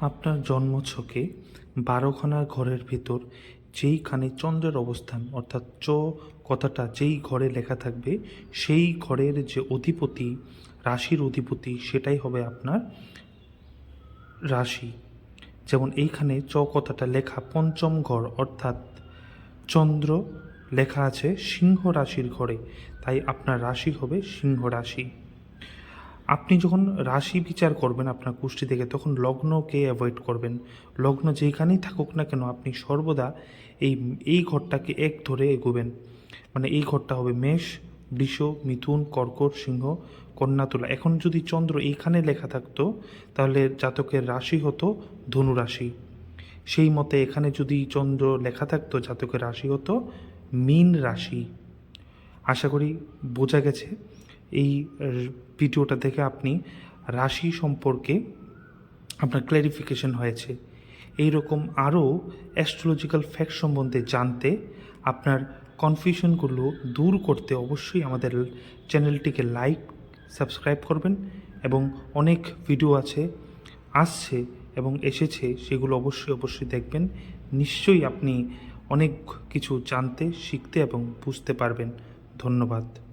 আপনার জন্মছকে 12খানা ঘরের ভিতর যেইখানে চন্দ্রের অবস্থান অর্থাৎ কথাটা যেই ঘরে লেখা থাকবে সেই ঘরের যে অধিপতি, রাশির অধিপতি সেটাই হবে আপনার রাশি। যেমন এইখানে কথাটা লেখা পঞ্চম ঘর অর্থাৎ চন্দ্র লেখা আছে সিংহ রাশির ঘরে, তাই আপনার রাশি হবে সিংহ রাশি। আপনি যখন রাশি বিচার করবেন আপনার কুষ্টি থেকে, তখন লগ্নকে অ্যাভয়েড করবেন। লগ্ন যেখানেই থাকুক না কেন আপনি সর্বদা এই এই ঘরটাকে এক ধরে এগোবেন। মানে এই ঘরটা হবে মেষ, বৃষ, মিথুন, কর্কট, সিংহ, কন্যা, তুলা। এখন যদি চন্দ্র এইখানে লেখা থাকতো তাহলে জাতকের রাশি হতো ধনু রাশি। সেই মতে এখানে যদি চন্দ্র লেখা থাকতো জাতকের রাশি হতো মীন রাশি। আশা করি বোঝা গেছে। এই ভিডিওটা দেখে আপনি রাশি সম্পর্কে আপনার ক্ল্যারিফিকেশন হয়েছে। এই রকম আরও অ্যাস্ট্রোলজিক্যাল ফ্যাক্ট সম্বন্ধে জানতে, আপনার কনফিউশনগুলো দূর করতে অবশ্যই আমাদের চ্যানেলটিকে লাইক, সাবস্ক্রাইব করবেন। এবং অনেক ভিডিও আসছে এবং এসেছে, সেগুলো অবশ্যই দেখবেন। নিশ্চয়ই আপনি অনেক কিছু জানতে, শিখতে এবং বুঝতে পারবেন। ধন্যবাদ।